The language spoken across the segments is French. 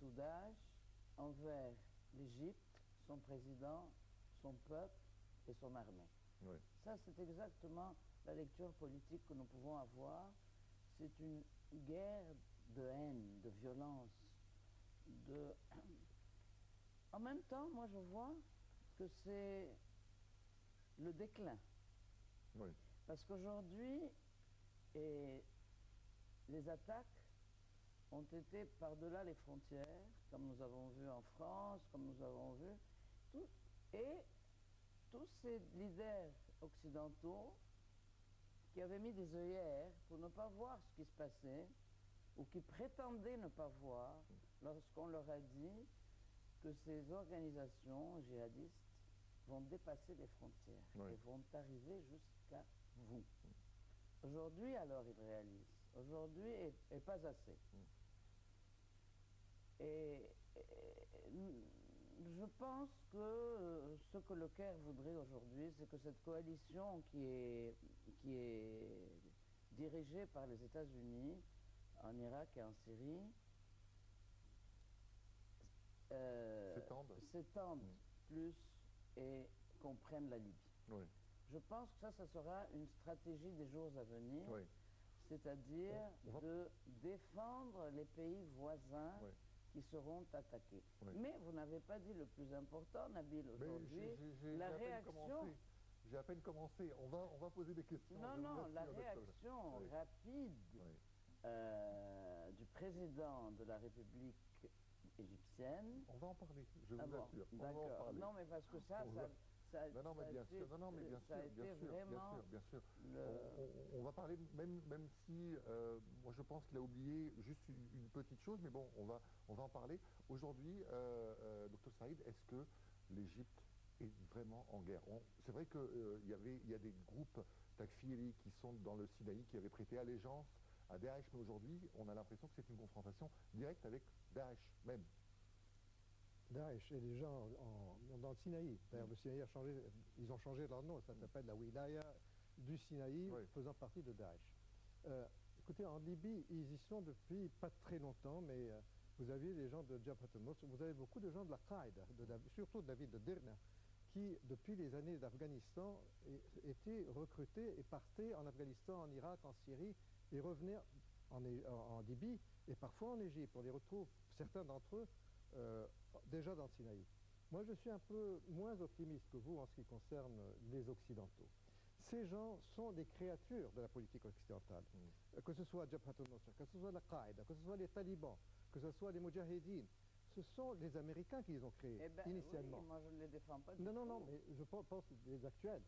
ou Daesh envers l'Égypte, son président, son peuple et son armée. Oui. Ça, c'est exactement la lecture politique que nous pouvons avoir. C'est une guerre de haine, de violence, de... En même temps, moi, je vois que c'est le déclin. Oui. Parce qu'aujourd'hui, les attaques ont été par-delà les frontières, comme nous avons vu en France, comme nous avons vu, et tous ces leaders occidentaux qui avaient mis des œillères pour ne pas voir ce qui se passait, ou qui prétendaient ne pas voir, lorsqu'on leur a dit que ces organisations djihadistes vont dépasser les frontières et vont arriver jusqu'à vous. Aujourd'hui, alors, ils réalisent. Aujourd'hui, et pas assez. Et je pense que ce que le Caire voudrait aujourd'hui, c'est que cette coalition qui est dirigée par les États-Unis en Irak et en Syrie s'étende plus et comprenne la Libye. Oui. Je pense que ça sera une stratégie des jours à venir, Oui. c'est-à-dire de défendre les pays voisins qui seront attaqués. Oui. Mais vous n'avez pas dit le plus important, Nabil, aujourd'hui, la réaction... J'ai à peine commencé. On va poser des questions. Non, la réaction rapide du président de la République égyptienne... On va en parler, je vous assure. D'accord. Non, mais parce que ça a été vraiment... Bien sûr. On va parler, même si moi je pense qu'il a oublié juste une petite chose, mais bon, on va en parler. Aujourd'hui, Dr Saïd, est-ce que l'Égypte est vraiment en guerre? C'est vrai qu'il y a des groupes takfiri qui sont dans le Sinaï, qui avaient prêté allégeance à Daesh, mais aujourd'hui, on a l'impression que c'est une confrontation directe avec Daesh même. Daesh est déjà dans le Sinaï. D'ailleurs, le Sinaï a changé, ils ont changé leur nom, ça s'appelle la Wilaya du Sinaï, faisant partie de Daesh. Écoutez, en Libye, ils y sont depuis pas très longtemps, mais vous aviez des gens de Jabhat al-Nusra, vous avez beaucoup de gens de la Qaïda, surtout de la ville de Derna, qui, depuis les années d'Afghanistan, étaient recrutés et partaient en Afghanistan, en Irak, en Syrie, et revenaient en Libye, et parfois en Égypte. On les retrouve, certains d'entre eux, déjà dans le Sinaï. Moi, je suis un peu moins optimiste que vous en ce qui concerne les Occidentaux. Ces gens sont des créatures de la politique occidentale. Que ce soit Jabhat al-Nusra, que ce soit la Qaïda, que ce soit les talibans, que ce soit les Moudjahidines, ce sont les Américains qui les ont créés initialement. Oui, moi je ne les défends pas du tout. Non, mais je pense des actuels,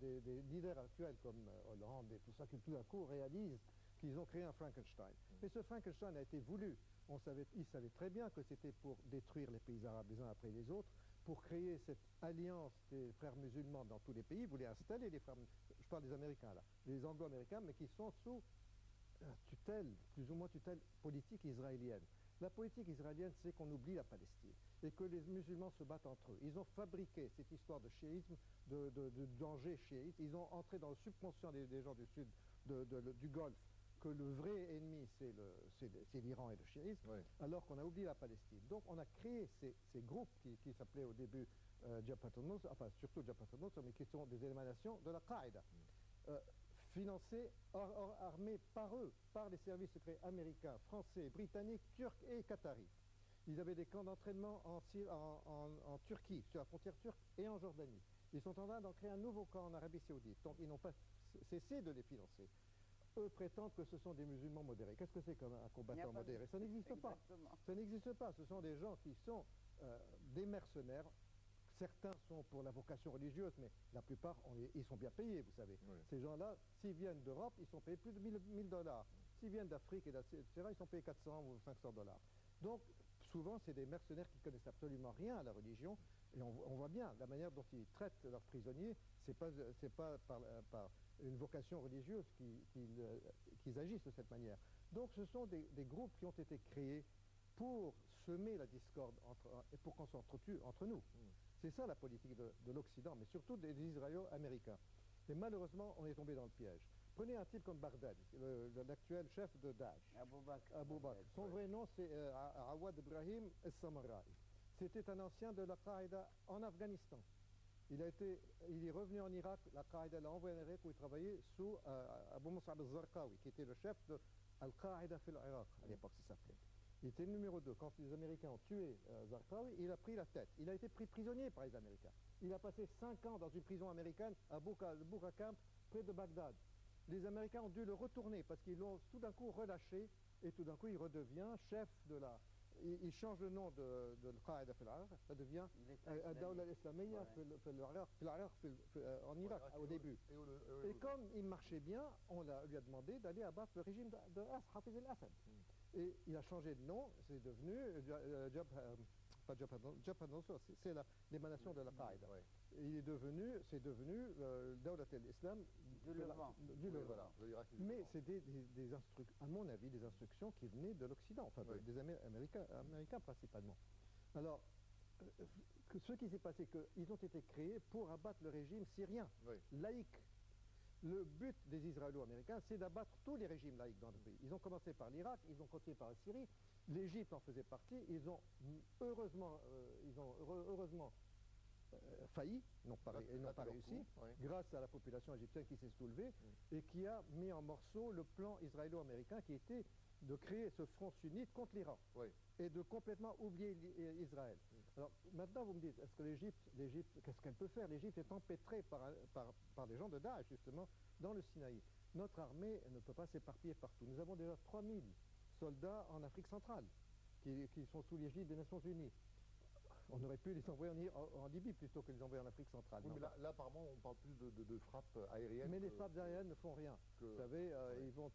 des leaders actuels comme Hollande et tout ça, qui tout d'un coup réalisent qu'ils ont créé un Frankenstein. Mais ce Frankenstein a été voulu. Ils savaient très bien que c'était pour détruire les pays arabes les uns après les autres, pour créer cette alliance des frères musulmans dans tous les pays. Ils voulaient installer les frères, je parle des Américains là, les Anglo-Américains, mais qui sont sous tutelle, plus ou moins tutelle politique israélienne. La politique israélienne, c'est qu'on oublie la Palestine et que les musulmans se battent entre eux. Ils ont fabriqué cette histoire de chiisme, de danger chiite. Ils ont entré dans le subconscient des gens du sud, du Golfe, que le vrai ennemi, c'est l'Iran et le chiisme, alors qu'on a oublié la Palestine. Donc on a créé ces groupes qui s'appelaient au début Jabhat al-Nusra, enfin surtout Jabhat al-Nusra, mais qui sont des émanations de la Qaïda. Financés, armés par eux, par les services secrets américains, français, britanniques, turcs et qataris. Ils avaient des camps d'entraînement en Turquie, sur la frontière turque, et en Jordanie. Ils sont en train d'en créer un nouveau camp en Arabie Saoudite. Donc ils n'ont pas cessé de les financer. Eux prétendent que ce sont des musulmans modérés. Qu'est-ce que c'est comme un combattant modéré? Ça n'existe pas. Ça n'existe pas. Ce sont des gens qui sont des mercenaires. Certains sont pour la vocation religieuse, mais la plupart, ils sont bien payés, vous savez. Ces gens-là, s'ils viennent d'Europe, ils sont payés plus de 1000 $. S'ils viennent d'Afrique, etc., ils sont payés 400 ou 500 $. Donc, souvent, c'est des mercenaires qui connaissent absolument rien à la religion. Et on voit bien la manière dont ils traitent leurs prisonniers. C'est pas par une vocation religieuse qu'ils agissent de cette manière. Donc, ce sont des groupes qui ont été créés pour semer la discorde et pour qu'on s'entretue entre nous. C'est ça la politique de l'Occident, mais surtout des Israélo-Américains. Et malheureusement, on est tombé dans le piège. Prenez un type comme Baghdad, l'actuel chef de Daesh, Abu Bakr. Son vrai nom, c'est Awad Ibrahim al-Samarra'i. C'était un ancien de la Qaïda en Afghanistan. Il est revenu en Irak, la Qaïda l'a envoyé en Irak où il travaillait sous Abu Mus'ab al-Zarqawi, qui était le chef de Al-Qaïda fil Irak, à l'époque ça s'appelait. Il était le numéro 2. Quand les Américains ont tué Zarqawi, il a pris la tête. Il a été pris prisonnier par les Américains. Il a passé 5 ans dans une prison américaine à Bourqa Camp, près de Bagdad. Les Américains ont dû le retourner parce qu'ils l'ont tout d'un coup relâché et tout d'un coup il redevient chef de la... Il change le nom de Al-Qaïda fil Irak, ça devient Dawla al-Islamiyya en Irak au début. Et comme il marchait bien, on lui a demandé d'aller abattre le régime de Hafiz al-Assad. Et il a changé de nom, c'est devenu Jabhat al-Nusra, c'est l'émanation de la Qaïda. C'est devenu Dawlat al-Islam du Levant. Voilà, mais c'est à mon avis, des instructions qui venaient de l'Occident, enfin des Américains principalement. Alors, ce qui s'est passé, c'est qu'ils ont été créés pour abattre le régime syrien, laïque. Le but des Israélo-Américains, c'est d'abattre tous les régimes laïques dans le pays. Ils ont commencé par l'Irak, ils ont continué par la Syrie, l'Égypte en faisait partie, ils ont heureusement failli, n'ont pas réussi, grâce à la population égyptienne qui s'est soulevée et qui a mis en morceaux le plan israélo-américain qui était de créer ce front sunnite contre l'Iran et de complètement oublier Israël. Alors maintenant vous me dites, est-ce que l'Égypte, qu'est-ce qu'elle peut faire? L'Égypte est empêtrée par les gens de Daesh justement dans le Sinaï. Notre armée ne peut pas s'éparpiller partout. Nous avons déjà 3000 soldats en Afrique centrale qui sont sous l'égide des Nations Unies. On aurait pu les envoyer en Libye plutôt que les envoyer en Afrique centrale. Oui, mais là, apparemment, on parle plus de frappes aériennes. Mais les frappes aériennes ne font rien. Vous savez, ils vont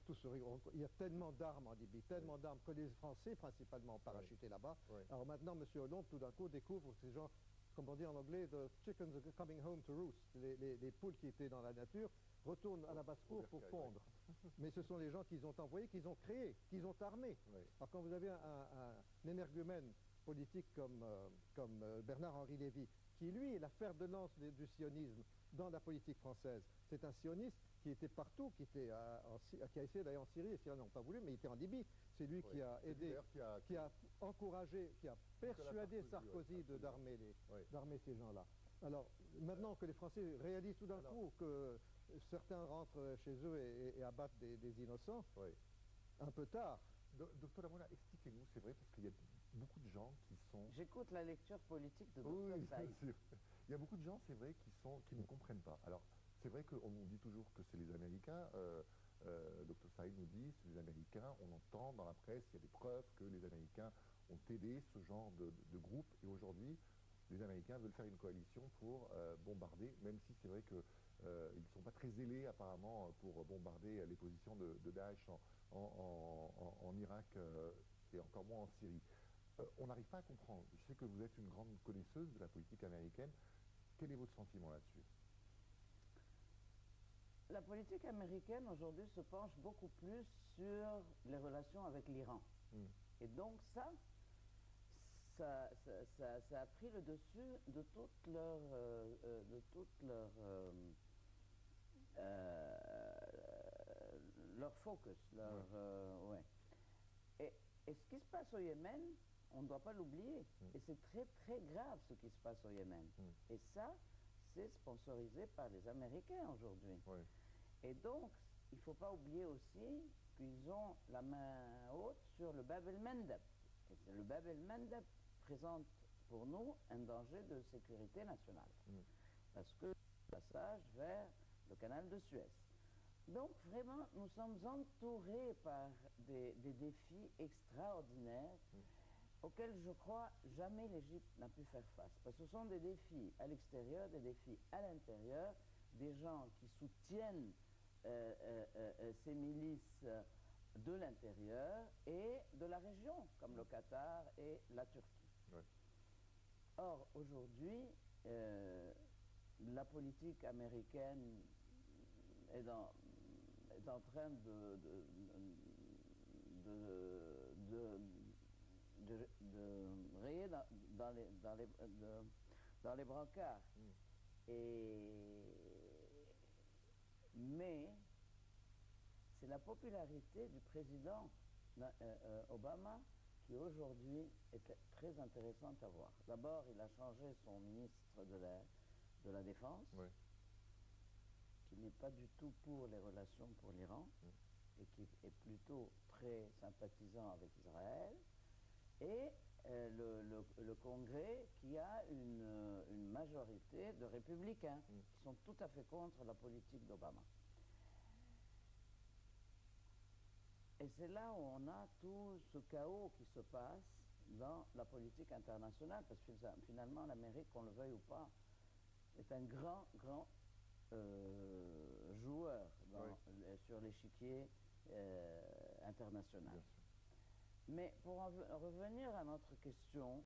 tous se... Il y a tellement d'armes en Libye, tellement d'armes que les Français, principalement, ont parachuté là-bas. Alors maintenant, M. Hollande, tout d'un coup, découvre ces gens, comme on dit en anglais, the chickens are coming home to roost. Les poules qui étaient dans la nature retournent à la basse-cour pour pondre. Mais ce sont les gens qu'ils ont envoyés, qu'ils ont créés, qu'ils ont armés. Alors quand vous avez un énergumène politique comme Bernard-Henri Lévy, qui lui est la fer de lance du sionisme dans la politique française. C'est un sioniste qui était partout, qui a essayé d'aller en Syrie, les Syriens n'ont pas voulu, mais il était en Libye. C'est lui qui a aidé, qui a encouragé, qui a persuadé Sarkozy d'armer ces gens-là. Alors, maintenant que les Français réalisent tout d'un coup que certains rentrent chez eux et abattent des innocents, un peu tard. Docteur Amouna, expliquez-nous, c'est vrai, parce qu'il y a beaucoup de gens qui sont... J'écoute la lecture politique de Dr Saïd. Il y a beaucoup de gens, c'est vrai, qui ne comprennent pas. Alors, c'est vrai qu'on nous dit toujours que c'est les Américains. Dr Saïd nous dit, c'est les Américains. On entend dans la presse, il y a des preuves que les Américains ont aidé ce genre de groupe. Et aujourd'hui, les Américains veulent faire une coalition pour bombarder, même si c'est vrai qu'ils ne sont pas très zélés apparemment pour bombarder les positions de Daesh en Irak et encore moins en Syrie. On n'arrive pas à comprendre. Je sais que vous êtes une grande connaisseuse de la politique américaine. Quel est votre sentiment là-dessus? La politique américaine aujourd'hui se penche beaucoup plus sur les relations avec l'Iran. Et donc ça a pris le dessus de toute leur focus. Et ce qui se passe au Yémen, on ne doit pas l'oublier. Et c'est très très grave ce qui se passe au Yémen. Et ça, c'est sponsorisé par les Américains aujourd'hui. Et donc, il ne faut pas oublier aussi qu'ils ont la main haute sur le Bab el-Mandeb. Et le Bab el-Mandeb présente pour nous un danger de sécurité nationale. Parce que le passage vers le canal de Suez. Donc vraiment, nous sommes entourés par des défis extraordinaires auxquels je crois jamais l'Égypte n'a pu faire face. Parce que ce sont des défis à l'extérieur, des défis à l'intérieur, des gens qui soutiennent ces milices de l'intérieur et de la région, comme le Qatar et la Turquie. Or, aujourd'hui, la politique américaine est en train de rayer dans les brancards. Mais c'est la popularité du président Obama qui aujourd'hui est très intéressante à voir. D'abord, il a changé son ministre de la Défense, Oui. qui n'est pas du tout pour les relations pour l'Iran, et qui est plutôt très sympathisant avec Israël, et le Congrès qui a une majorité de républicains qui sont tout à fait contre la politique d'Obama. Et c'est là où on a tout ce chaos qui se passe dans la politique internationale, parce que finalement l'Amérique, qu'on le veuille ou pas, est un grand joueur sur l'échiquier international. Mais pour en revenir à notre question,